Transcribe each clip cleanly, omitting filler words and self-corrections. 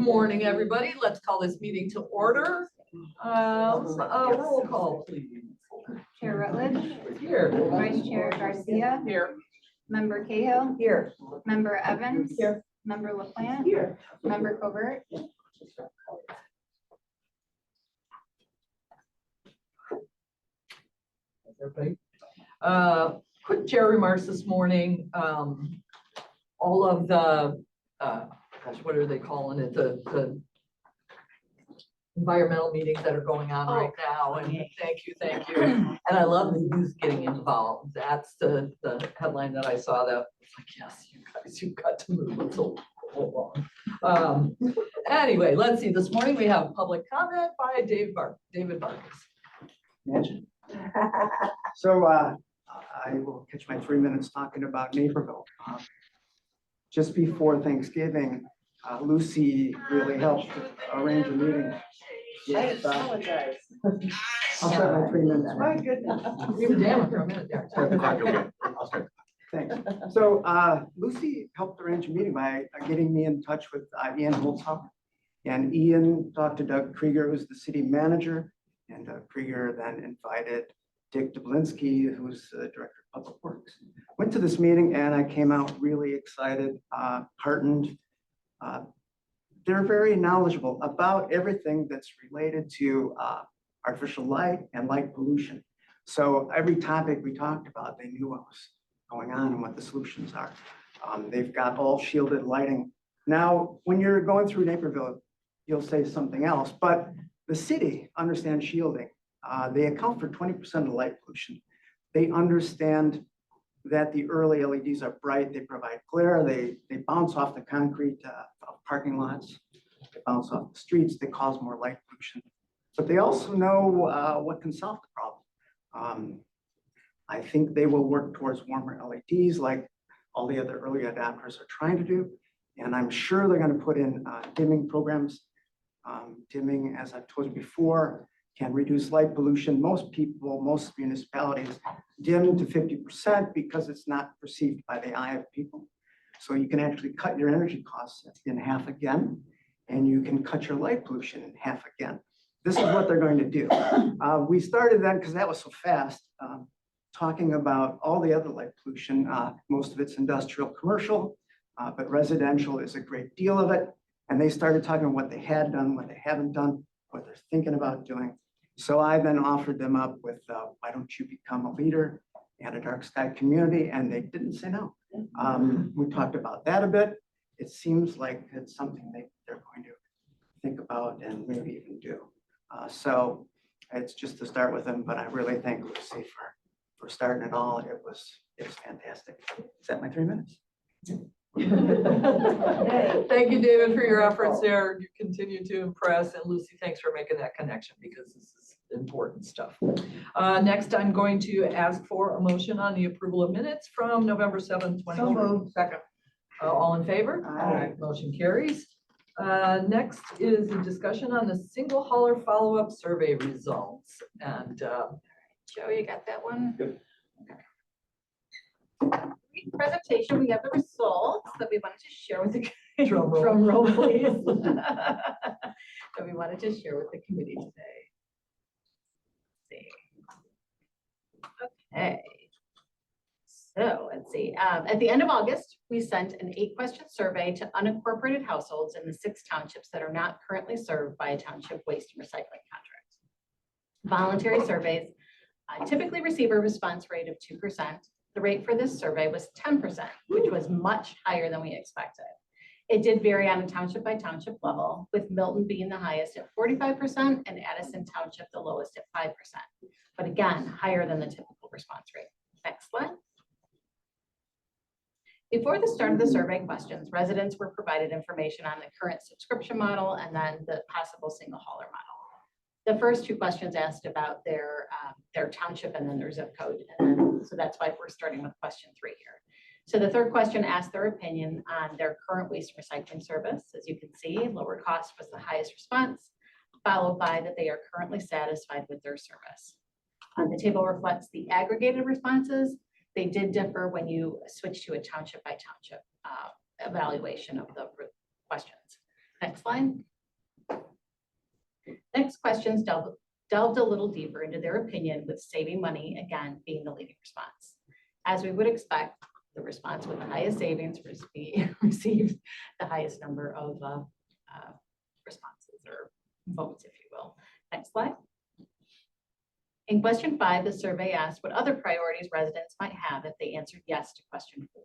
morning, everybody. Let's call this meeting to order. Roll call, please. Chair Rutledge. Here. Vice Chair Garcia. Here. Member Cahill. Here. Member Evans. Here. Member LaPlante. Here. Member Covert. Everybody. Quick chair remarks this morning. All of the, gosh, what are they calling it? The environmental meetings that are going on right now. And thank you. And I love the youth getting involved. That's the headline that I saw that was like, yes, you guys, you've got to move it so long. Anyway, let's see. This morning we have public comment by David Vargas. Imagine. So I will catch my 3 minutes talking about Naperville. Just before Thanksgiving, Lucy really helped arrange a meeting. I apologize. I'll start my 3 minutes. My goodness. We were down for a minute there. Thanks. So Lucy helped arrange a meeting by getting me in touch with Ian Holtzhauer. And Ian talked to Doug Krieger, who's the city manager. And Krieger then invited Dick Dublinsky, who's the director of public works. Went to this meeting and I came out really excited, heartened. They're very knowledgeable about everything that's related to artificial light and light pollution. So every topic we talked about, they knew what was going on and what the solutions are. They've got all shielded lighting. Now, when you're going through Naperville, you'll say something else, but the city understands shielding. They account for 20% of light pollution. They understand that the early LEDs are bright, they provide glare, they bounce off the concrete of parking lots, they bounce off the streets, they cause more light pollution. But they also know what can solve the problem. I think they will work towards warmer LEDs like all the other early adopters are trying to do. And I'm sure they're going to put in dimming programs. Dimming, as I've told you before, can reduce light pollution. Most people, most municipalities dim to 50% because it's not perceived by the eye of people. So you can actually cut your energy costs in half again, and you can cut your light pollution in half again. This is what they're going to do. We started then, because that was so fast, talking about all the other light pollution. Most of it's industrial, commercial, but residential is a great deal of it. And they started talking about what they had done, what they haven't done, what they're thinking about doing. So I then offered them up with, why don't you become a leader and a dark sky community? And they didn't say no. We talked about that a bit. It seems like it's something they're going to think about and maybe even do. So it's just to start with them, but I really thank Lucy for starting it all. It was fantastic. Is that my 3 minutes? Thank you, David, for your efforts there. You continue to impress, and Lucy, thanks for making that connection because this is important stuff. Next, I'm going to ask for a motion on the approval of minutes from November 7th, 2020. So moved. Second. All in favor? Aye. Motion carries. Next is a discussion on the single hauler follow-up survey results. And Joe, you got that one? Good. Presentation, we have the results that we wanted to share with the Drum roll. Drum roll, please. That we wanted to share with the committee today. Let's see. Okay. So let's see. At the end of August, we sent an 8-question survey to unincorporated households in the 6 townships that are not currently served by a township waste and recycling contract. Voluntary surveys typically receive a response rate of 2%. The rate for this survey was 10%, which was much higher than we expected. It did vary on a township by township level, with Milton being the highest at 45% and Addison Township the lowest at 5%. But again, higher than the typical response rate. Next slide. Before the start of the survey questions, residents were provided information on the current subscription model and then the possible single hauler model. The first 2 questions asked about their township and then their zip code. And then, so that's why we're starting with question 3 here. So the third question asked their opinion on their current waste recycling service. As you can see, lower cost was the highest response, followed by that they are currently satisfied with their service. The table reflects the aggregated responses. They did differ when you switch to a township by township evaluation of the questions. Next slide. Next questions delved a little deeper into their opinion, with saving money again being the leading response. As we would expect, the response with the highest savings received the highest number of responses or votes, if you will. Next slide. In question 5, the survey asked what other priorities residents might have if they answered yes to question 4.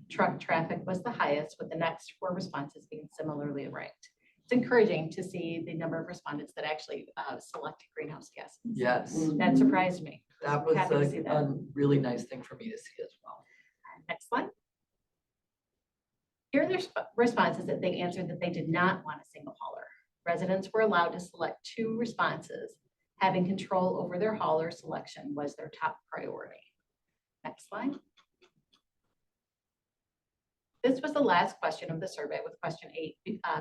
Truck traffic was the highest, with the next 4 responses being similarly ranked. It's encouraging to see the number of respondents that actually selected greenhouse gases. Yes, That surprised me. that was Happy to see that. a really nice thing for me to see as well. Next slide. Here are their responses that they answered that they did not want a single hauler. Residents were allowed to select 2 responses. Having control over their hauler selection was their top priority. Next slide. This was the last question of the survey, with question 8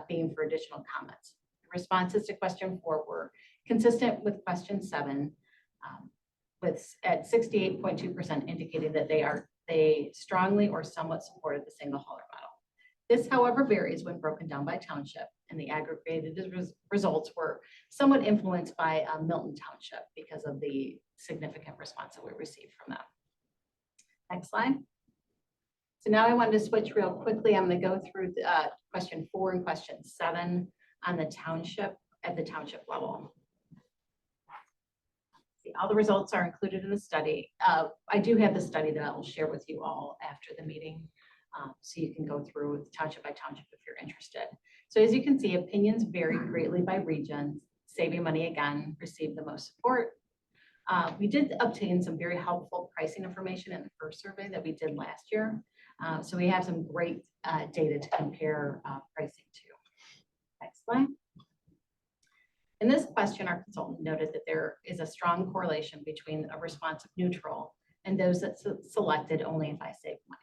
being for additional comments. The responses to question 4 were consistent with question 7, at 68.2% indicating that they strongly or somewhat supported the single hauler model. This, however, varies when broken down by township, and the aggregated results were somewhat influenced by Milton Township because of the significant response that we received from them. Next slide. So now I wanted to switch real quickly. I'm going to go through question 4 and question 7 on the township at the township level. See, all the results are included in the study. I do have the study that I will share with you all after the meeting, so you can go through township by township if you're interested. So as you can see, opinions vary greatly by region. Saving money again received the most support. We did obtain some very helpful pricing information in the first survey that we did last year. So we have some great data to compare pricing to. Next slide. In this question, our consultant noted that there is a strong correlation between a response of neutral and those that selected only if I save money.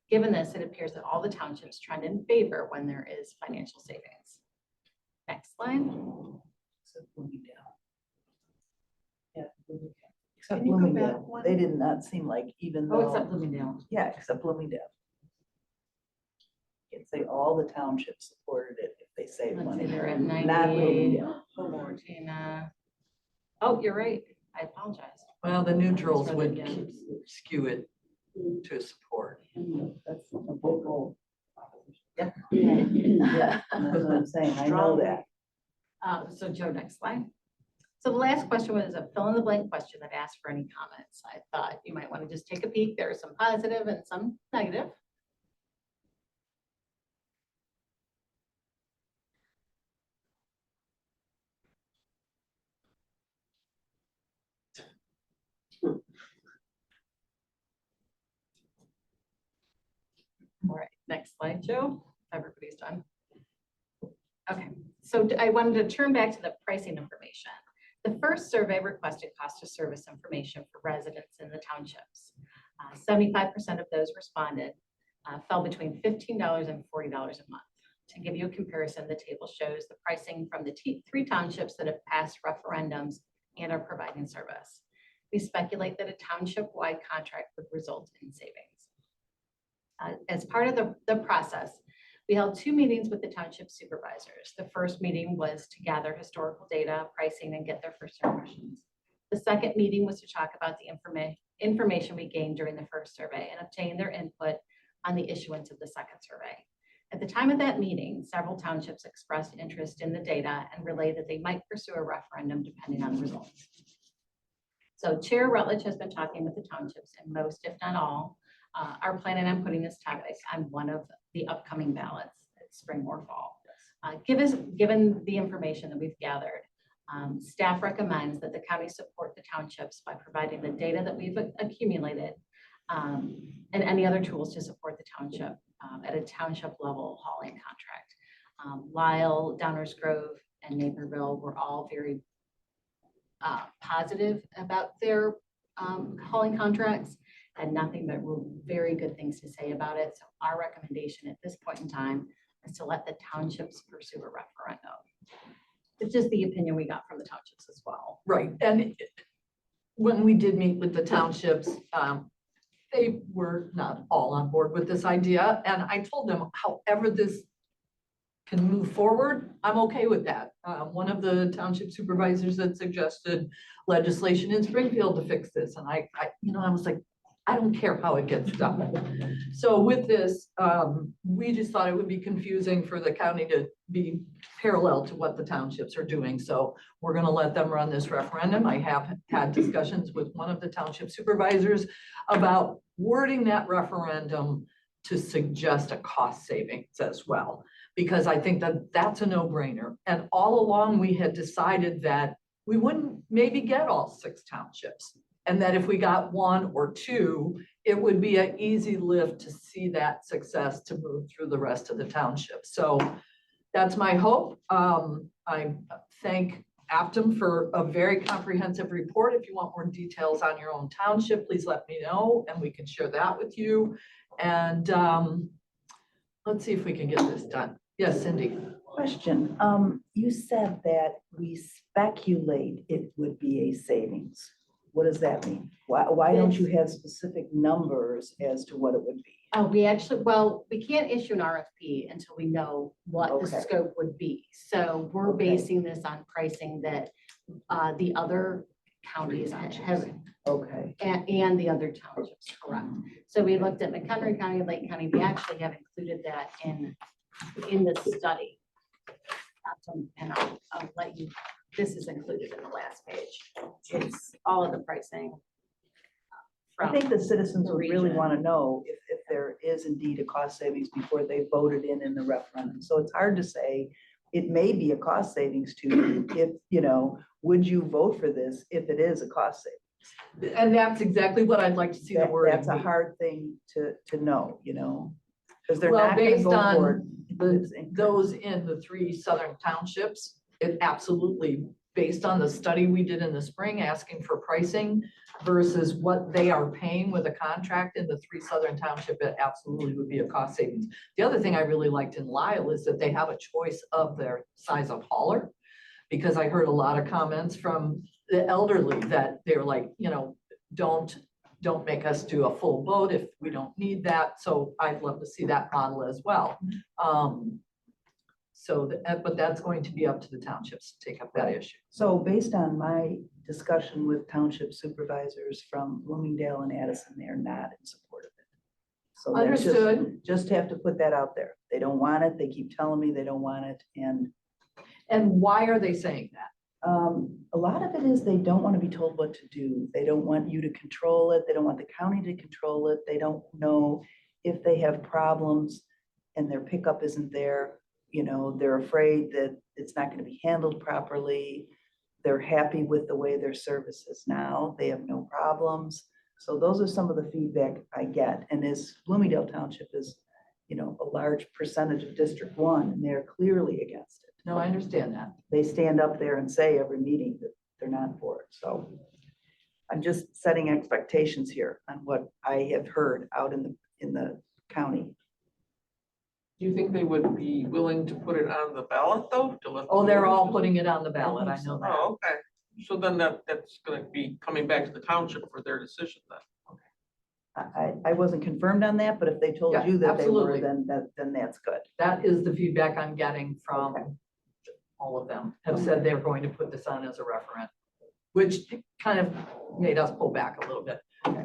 Given this, it appears that all the townships trend in favor when there is financial savings. Next slide. Except Bloomingdale. Yeah. Except Can you go back Bloomingdale, one? they did not seem like, even Oh, though. except Bloomingdale. Yeah, except Bloomingdale. You'd say all the townships supported it if they saved Let's see, money. they're at Not 98. Bloomingdale. 14. Oh, you're right. I apologize. Well, the neutrals That's would rather skew it to support. That's a vocal. Yeah. Yeah. That's what I'm saying, I know that. So Joe, next slide. So the last question was a fill in the blank question that asked for any comments. I thought you might want to just take a peek. There are some positive and some negative. All right, next slide, Joe. Everybody's done. Okay, so I wanted to turn back to the pricing information. The first survey requested cost of service information for residents in the townships. 75% of those responded fell between $15 and $40 a month. To give you a comparison, the table shows the pricing from the 3 townships that have passed referendums and are providing service. We speculate that a township-wide contract would result in savings. As part of the process, we held 2 meetings with the township supervisors. The first meeting was to gather historical data, pricing, and get their first impressions. The second meeting was to talk about the information we gained during the first survey and obtain their input on the issuance of the second survey. At the time of that meeting, several townships expressed interest in the data and relayed that they might pursue a referendum depending on the results. So Chair Rutledge has been talking with the townships, and most, if not all, are planning on putting this topic on one of the upcoming ballots, spring or fall. Given the information that we've gathered, staff recommends that the county support the townships by providing the data that we've accumulated and any other tools to support the township at a township level hauling contract. Lyle, Downers Grove, and Naperville were all very positive about their hauling contracts, and nothing but very good things to say about it. So our recommendation at this point in time is to let the townships pursue a referendum. It's just the opinion we got from the townships as well. Right, and when we did meet with the townships, they were not all on board with this idea. And I told them, however this can move forward, I'm okay with that. One of the township supervisors had suggested legislation in Springfield to fix this, and I was like, I don't care how it gets done. So with this, we just thought it would be confusing for the county to be parallel to what the townships are doing. So we're gonna let them run this referendum. I have had discussions with one of the township supervisors about wording that referendum to suggest a cost savings as well, because I think that that's a no-brainer. And all along, we had decided that we wouldn't maybe get all 6 townships. And that if we got 1 or 2, it would be an easy lift to see that success to move through the rest of the township. So that's my hope. I thank Aptum for a very comprehensive report. If you want more details on your own township, please let me know and we can share that with you. And let's see if we can get this done. Yes, Cindy. Question, you said that we speculate it would be a savings. What does that mean? Why don't you have specific numbers as to what it would be? Oh, we can't issue an RFP until we know what the Okay. scope would be. So we're Okay. basing this on pricing that the other counties have, Okay, and the other townships, correct. So we looked at Montgomery County, Lake County, we actually have included that in the study. And I'll let you, this is included in the last page. It's all of the pricing. I think the citizens the would really region. want to know if there is indeed a cost savings before they voted in the referendum. So it's hard to say, it may be a cost savings to you if, would you vote for this if it is a cost savings? And that's exactly what I'd like to see the word. That's a hard thing to know, because they're Well, not going to based go on for those in the 3 southern townships, it absolutely, based on the study we did in the spring, asking for pricing versus what they are paying with a contract in the 3 southern township, it absolutely would be a cost savings. The other thing I really liked in Lyle is that they have a choice of their size of hauler, because I heard a lot of comments from the elderly that they're like, don't make us do a full boat if we don't need that. So I'd love to see that model as well. But that's going to be up to the townships to take up that issue. So based on my discussion with township supervisors from Bloomingdale and Addison, they're not in support of it. So that's Understood. just have to put that out there. They don't want it. They keep telling me they don't want it. And why are they saying that? A lot of it is they don't want to be told what to do. They don't want you to control it. They don't want the county to control it. They don't know if they have problems and their pickup isn't there. They're afraid that it's not going to be handled properly. They're happy with the way their service is now. They have no problems. So those are some of the feedback I get. And as Bloomingdale Township is, a large percentage of District 1, and they're clearly against it. No, I understand that. They stand up there and say every meeting that they're not for it. So I'm just setting expectations here on what I have heard out in the county. Do you think they would be willing to put it on the ballot though? Oh, they're all putting it on the ballot. I know that. Oh, okay. So then that's gonna be coming back to the township for their decision then. I wasn't confirmed on that, but if they told Yeah, you that they were, absolutely. then that's good. That is the feedback I'm getting from Okay. all of them, have said they're going to put this on as a referendum, which kind of made us pull back a little bit.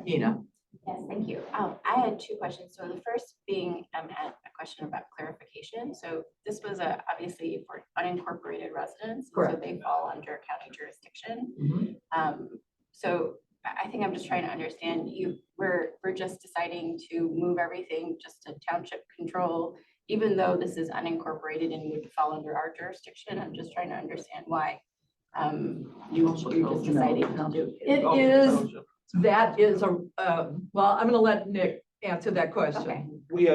Ina. Yes, thank you. I had 2 questions. So the first being a question about clarification. So this was obviously for unincorporated residents, so Correct. they fall under county jurisdiction. Mhm. So I think I'm just trying to understand we're just deciding to move everything just to township control, even though this is unincorporated and would fall under our jurisdiction. I'm just trying to understand why you're just deciding to do. It Oh, is, township. that is well, I'm gonna let Nick answer that question. Okay.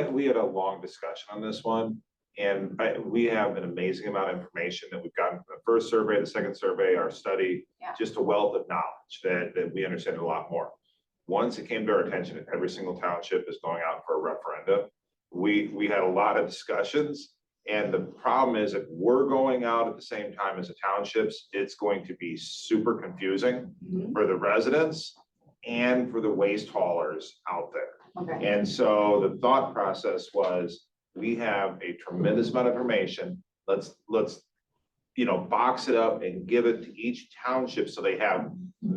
We had a long discussion on this one, and we have an amazing amount of information that we've gotten from the first survey, the second survey, our study, Yeah. just a wealth of knowledge that we understand a lot more. Once it came to our attention that every single township is going out for a referendum, we had a lot of discussions. And the problem is, if we're going out at the same time as the townships, it's going to be super confusing Mhm. for the residents and for the waste haulers out there. Okay. And so the thought process was, we have a tremendous amount of information. Let's, box it up and give it to each township so they have,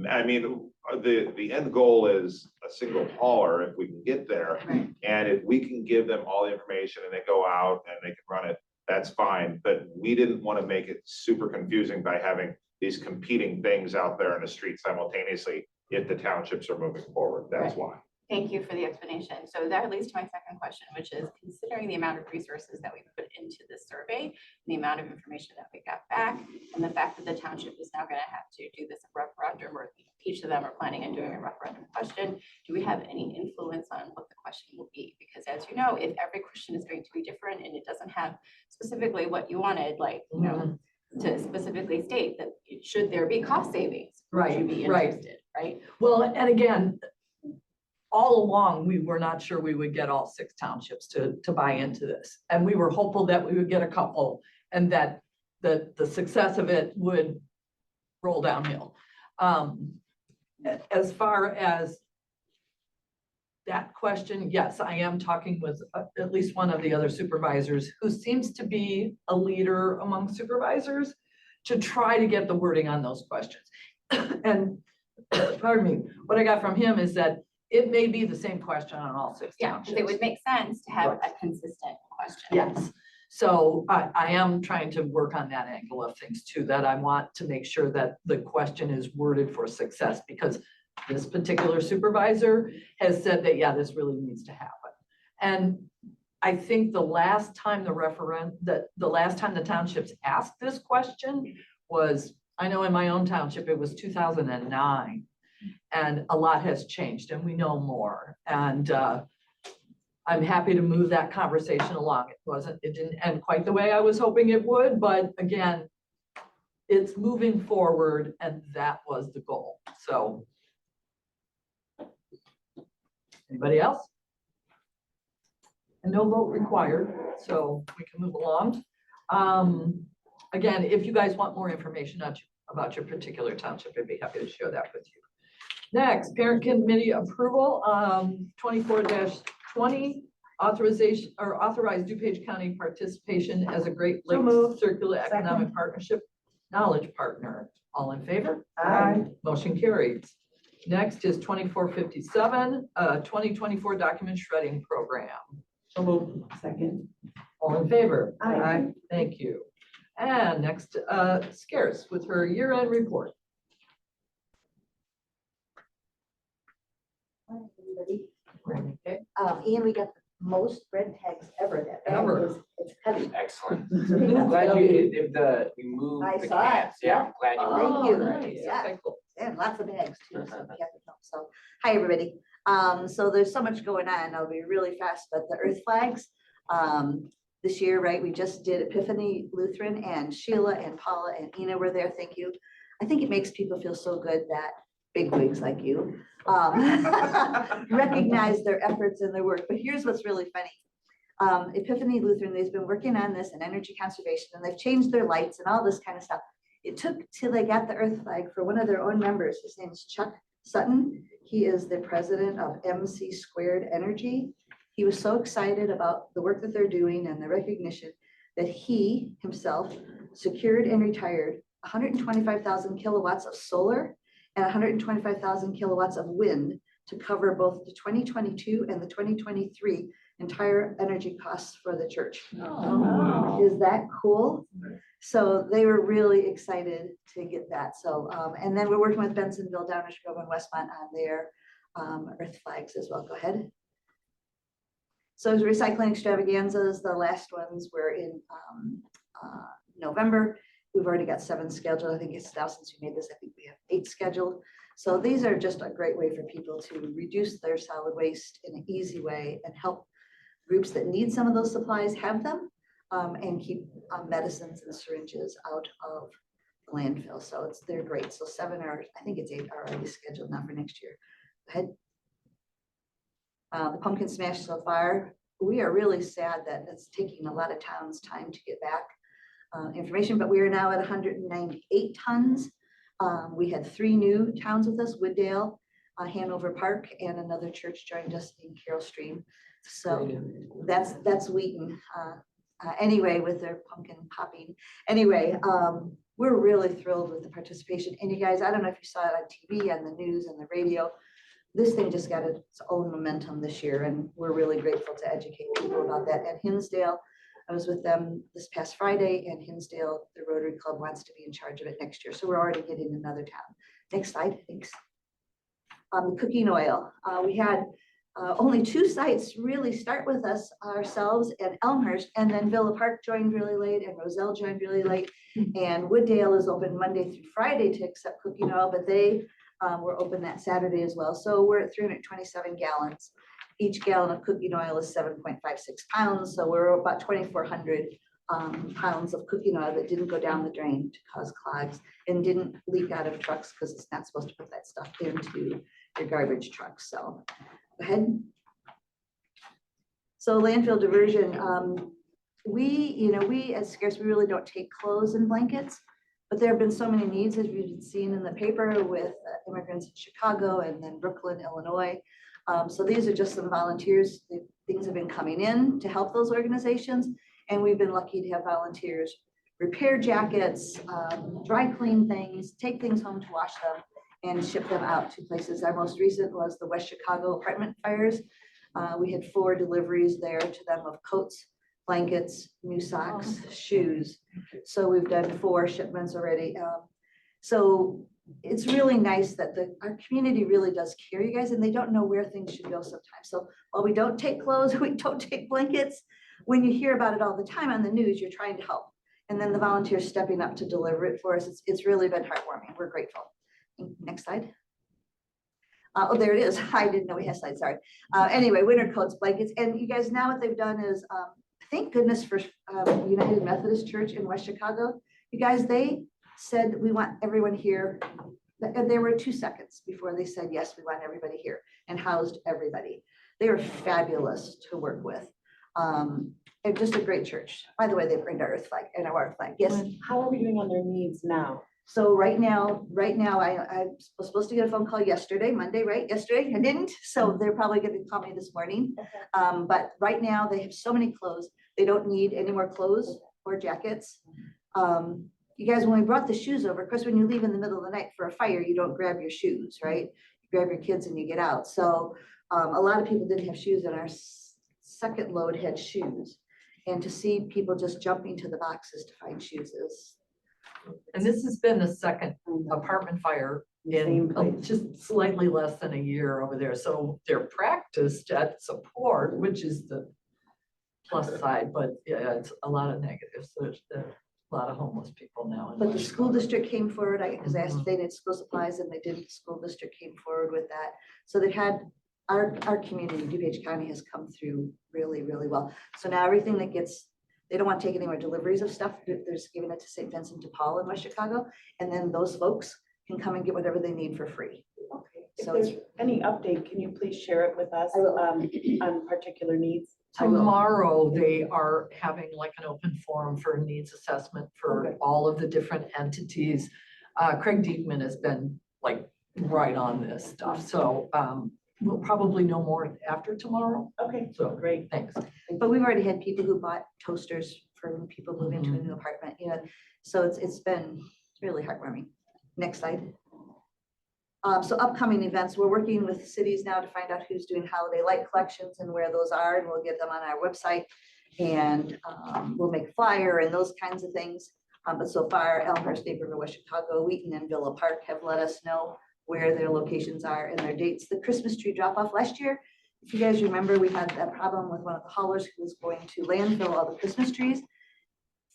I mean, the end goal is a single hauler if we can get there. Right. And if we can give them all the information and they go out and they can run it, that's fine. But we didn't want to make it super confusing by having these competing things out there in the street simultaneously if the townships are moving forward. That's why. Thank you for the explanation. So that leads to my second question, which is considering the amount of resources that we put into this survey, the amount of information that we got back, and the fact that the township is now going to have to do this referendum, or each of them are planning on doing a referendum question. Do we have any influence on what the question will be? Because as you know, if every question is going to be different and it doesn't have specifically what you wanted, like, you know, to specifically state that should there be cost savings, would you be interested, right? Well, and again, all along, we were not sure we would get all 6 townships to buy into this. And we were hopeful that we would get a couple and that the success of it would roll downhill. As far as that question, yes, I am talking with at least one of the other supervisors who seems to be a leader among supervisors to try to get the wording on those questions. And pardon me, what I got from him is that it may be the same question on all 6 Yeah, townships. because it would make sense to have Right. a consistent question. Yes, so I am trying to work on that angle of things too, that I want to make sure that the question is worded for success, because this particular supervisor has said that, yeah, this really needs to happen. And I think the last time the last time the townships asked this question was, I know in my own township, it was 2009. And a lot has changed and we know more. And I'm happy to move that conversation along. It didn't end quite the way I was hoping it would, but again, it's moving forward and that was the goal. So. Anybody else? And no vote required, so we can move along. Again, if you guys want more information about your particular township, I'd be happy to share that with you. Next, parent committee approval, 24-20, authorization or authorize DuPage County participation as a Great So Lakes moved. Circular Second. Economic Partnership Knowledge Partner. All in favor? Aye. Motion carries. Next is 2457, 2024 document shredding program. So moved. Second. All in favor? Aye. Thank you. And next, Scarce with her year-end report. Hi, everybody. Okay. Ian, we got the most red tags ever. That bag Ever. it's heavy. Excellent. I'm glad you moved I the saw it, cans. Yeah, I'm glad you Thank moved. you. Oh, nice. Yeah. Okay, cool. And lots of bags too. So, yeah, so, hi, everybody. So there's so much going on. I'll be really fast, but the earth flags, this year, right, we just did Epiphany Lutheran, and Sheila and Paula and Ina were there. Thank you. I think it makes people feel so good that big wigs like you recognize their efforts and their work. But here's what's really funny. Epiphany Lutheran, they've been working on this in energy conservation, and they've changed their lights and all this kind of stuff. It took till they got the earth flag for one of their own members. His name is Chuck Sutton. He is the president of MC Squared Energy. He was so excited about the work that they're doing and the recognition that he himself secured and retired 125,000 kilowatts of solar and 125,000 kilowatts of wind to cover both the 2022 and the 2023 entire energy costs for the church. Oh. Is that cool? So they were really excited to get that. So, and then we're working with Bensonville, Downers Grove, and Westmont on their earth flags as well. Go ahead. So recycling extravaganzas, the last ones were in November. We've already got 7 scheduled. I think it's now since we made this, I think we have 8 scheduled. So these are just a great way for people to reduce their solid waste in an easy way and help groups that need some of those supplies have them, and keep medicines and syringes out of the landfill. So they're great. So 7 are, I think it's 8 are already scheduled now for next year. Go ahead. The pumpkin smash so far, we are really sad that it's taking a lot of towns time to get back information, but we are now at 198 tons. We had 3 new towns with us, Wooddale, Hanover Park, and another church joined us in Carroll Stream. So that's Wheaton. Anyway, with their pumpkin popping. Anyway, we're really thrilled with the participation. And you guys, I don't know if you saw it on TV, on the news, and the radio. This thing just got its own momentum this year, and we're really grateful to educate people about that. At Hinsdale, I was with them this past Friday, and Hinsdale, the Rotary Club, wants to be in charge of it next year. So we're already getting another town. Next slide, thanks. Cooking oil. We had only 2 sites really start with us, ourselves and Elmhurst, and then Villa Park joined really late, and Roselle joined really late. And Wooddale is open Monday through Friday to accept cooking oil, but they were open that Saturday as well. So we're at 327 gallons. Each gallon of cooking oil is 7.56 pounds. So we're about 2,400 pounds of cooking oil that didn't go down the drain to cause clogs and didn't leak out of trucks, because it's not supposed to put that stuff into your garbage trucks. So go ahead. So landfill diversion, we at Scarce, we really don't take clothes and blankets, but there have been so many needs, as we've seen in the paper, with immigrants in Chicago and then Brooklyn, Illinois. So these are just some volunteers. Things have been coming in to help those organizations, and we've been lucky to have volunteers repair jackets, dry clean things, take things home to wash them, and ship them out to places. Our most recent was the West Chicago apartment fires. We had 4 deliveries there to them of coats, blankets, new socks, shoes. So we've done 4 shipments already. So it's really nice that our community really does care, you guys, and they don't know where things should go sometimes. So while we don't take clothes, we don't take blankets, when you hear about it all the time on the news, you're trying to help. And then the volunteers stepping up to deliver it for us, it's really been heartwarming. We're grateful. Next slide. Oh, there it is. I didn't know we had slides, sorry. Anyway, winter coats, blankets. And you guys, now what they've done is, thank goodness for United Methodist Church in West Chicago. You guys, they said, we want everyone here. And there were 2 seconds before they said, yes, we want everybody here, and housed everybody. They were fabulous to work with. And just a great church. By the way, they've earned our earth flag and our flag. Yes. How are we doing on their needs now? So right now, I was supposed to get a phone call yesterday, Monday, right? Yesterday, I didn't. So they're probably going to call me this morning. But right now they have so many clothes. They don't need any more clothes or jackets. You guys, when we brought the shoes over, of course, when you leave in the middle of the night for a fire, you don't grab your shoes, right? You grab your kids and you get out. So a lot of people didn't have shoes, and our second load had shoes. And to see people just jumping to the boxes to find shoes is. And this has been the second apartment fire in just slightly less than a year over there. So they're practiced at support, which is the plus side, but yeah, it's a lot of negatives. There's a lot of homeless people now. But the school district came forward, because I asked if they needed school supplies, and they didn't. The school district came forward with that. So they've had, our community, DuPage County, has come through really, really well. So now everything that gets, they don't want to take any more deliveries of stuff. They're just giving it to St. Vincent de Paul in West Chicago. And then those folks can come and get whatever they need for free. Okay. So If there's any update, can you please share it with us I will. on particular needs? Tomorrow, they are having like an open forum for needs assessment for Okay. all of the different entities. Craig Diekman has been like right on this stuff. So we'll probably know more after tomorrow. Okay, So great. thanks. But we've already had people who bought toasters for when people move into a new apartment, so it's been really heartwarming. Next slide. So upcoming events, we're working with cities now to find out who's doing holiday light collections and where those are, and we'll get them on our website, and we'll make a flyer and those kinds of things. But so far, Elmhurst, Naperville, West Chicago, Wheaton, and Villa Park have let us know where their locations are and their dates. The Christmas tree drop off last year, if you guys remember, we had a problem with one of the haulers who was going to landfill all the Christmas trees.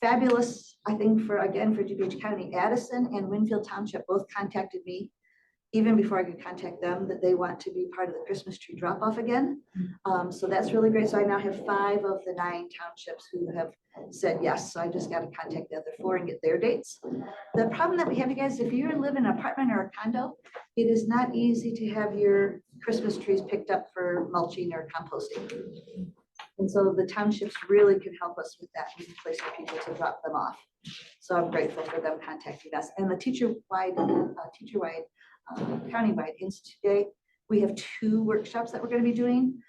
Fabulous, I think, for DuPage County. Addison and Winfield Township both contacted me, even before I could contact them, that they want to be part of the Christmas tree drop off again. So that's really great. So I now have 5 of the 9 townships who have said yes. So I just got to contact the other 4 and get their dates. The problem that we have, you guys, if you live in an apartment or a condo, it is not easy to have your Christmas trees picked up for mulching or composting. And so the townships really can help us with that, and place for people to drop them off. So I'm grateful for them contacting us. And the teacher-wide, countywide Institute Day, we have 2 workshops that we're going to be doing.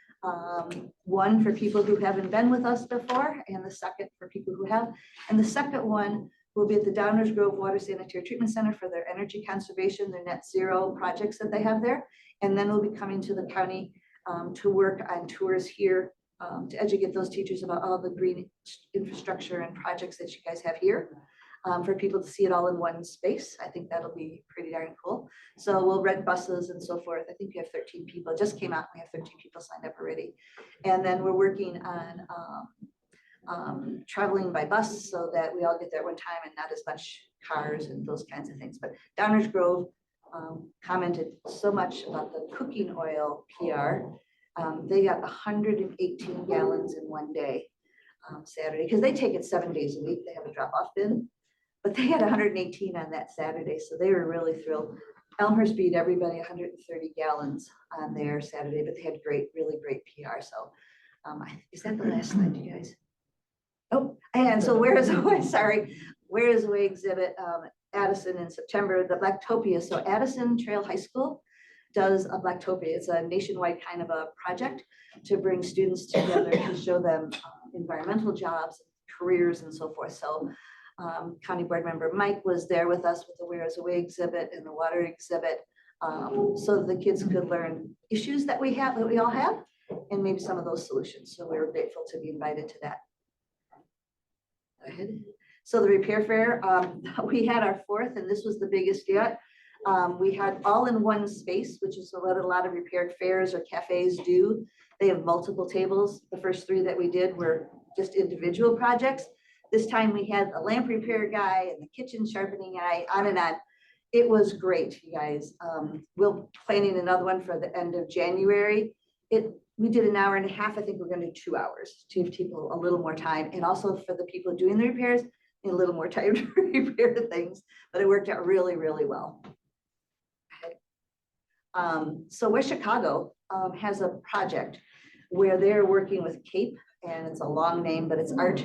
One for people who haven't been with us before, and the second for people who have. And the second one will be at the Downers Grove Water Sanitary Treatment Center for their energy conservation, their net zero projects that they have there. And then we'll be coming to the county to work on tours here to educate those teachers about all the green infrastructure and projects that you guys have here. For people to see it all in one space. I think that'll be pretty darn cool. So we'll rent buses and so forth. I think we have 13 people. It just came out. We have 13 people signed up already. And then we're working on traveling by bus so that we all get there one time and not as much cars and those kinds of things. But Downers Grove commented so much about the cooking oil PR. They got 118 gallons in one day Saturday, because they take it 7 days a week. They have a drop-off bin. But they had 118 on that Saturday, so they were really thrilled. Elmhurst beat everybody 130 gallons on their Saturday, but they had really great PR. So is that the last slide, you guys? Oh, and so where is Away exhibit, Addison in September, the Blacktopia. So Addison Trail High School does a Blacktopia. It's a nationwide kind of a project to bring students together to show them environmental jobs, careers, and so forth. So County Board Member Mike was there with us with the Where is Away exhibit and the water exhibit, so that the kids could learn issues that we all have, and maybe some of those solutions. So we were grateful to be invited to that. Go ahead. So the repair fair, we had our fourth, and this was the biggest yet. We had all in one space, which is what a lot of repair fairs or cafes do. They have multiple tables. The first three that we did were just individual projects. This time we had a lamp repair guy and the kitchen sharpening guy, on and on. It was great, you guys. We're planning another one for the end of January. We did an hour and a half. I think we're gonna do 2 hours to give people a little more time. And also for the people doing the repairs, a little more time to repair things, but it worked out really well. So West Chicago has a project where they're working with CAPE, and it's a long name, but it's art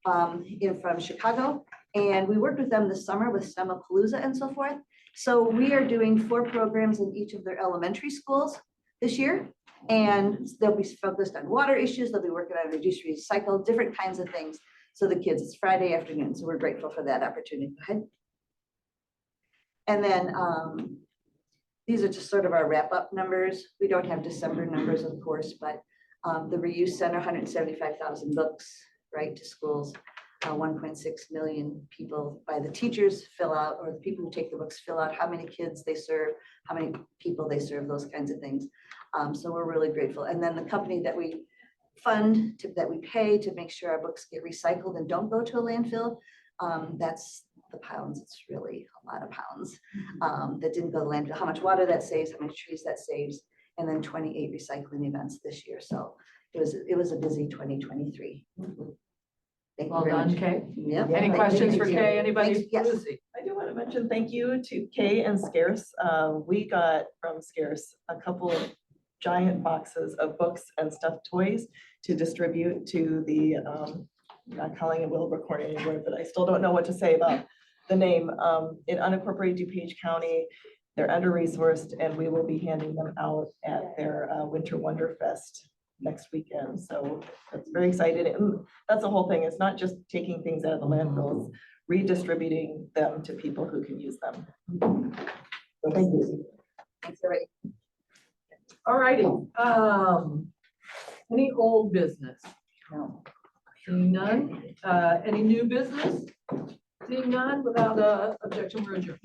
from Chicago. And we worked with them this summer with Semapalooza and so forth. So we are doing 4 programs in each of their elementary schools this year. And they'll be focused on water issues. They'll be working on reduce, recycle, different kinds of things. So the kids, it's Friday afternoon. So we're grateful for that opportunity. Go ahead. And then these are just sort of our wrap up numbers. We don't have December numbers, of course, but the reuse center, 175,000 books, right, to schools. 1.6 million people by the teachers fill out, or the people who take the books fill out how many kids they serve, how many people they serve, those kinds of things. So we're really grateful. And then the company that we fund, that we pay to make sure our books get recycled and don't go to a landfill, that's the pounds. It's really a lot of pounds that didn't go to landfill, how much water that saves, how many trees that saves, and then 28 recycling events this year. So it was a busy 2023. Thank you Well very done, much. Kay. Yep. Any questions for Kay? Anybody? Thanks. Yes. Lucy? I do want to mention thank you to Kay and Scarce. We got from Scarce a couple of giant boxes of books and stuffed toys to distribute to the, not calling it Wilbur anymore, but I still don't know what to say about the name. In unincorporated DuPage County, they're under-resourced, and we will be handing them out at their Winter Wonder Fest next weekend. So that's very exciting. And that's the whole thing. It's not just taking things out of the landfills, redistributing them to people who can use them. So thank you. Thanks, everybody. All righty. Any old business? No. Seeing none. Any new business? Seeing none, without objection, we're adjourned.